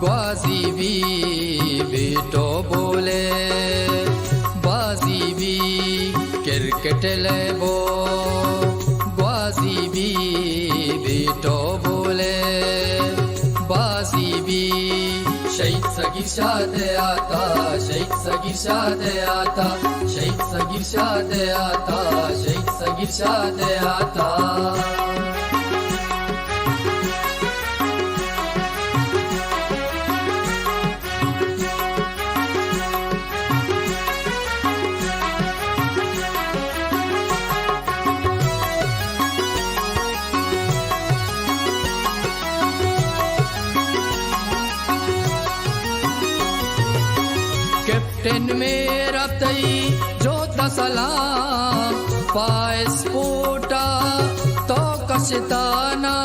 ग्वाजी भी बेटो बोले बाजी भी क्रिकेट लेबो ग्वाजी भी बेटो बोले बाजी भी शहीद सगीर शादे आता शहीद सगीर शादे आता शहीद सगीर शादे आता शहीद सगीर शादे आता कैप्टन मेरा तई जोता सलाम पासपोर्टा तो कशताना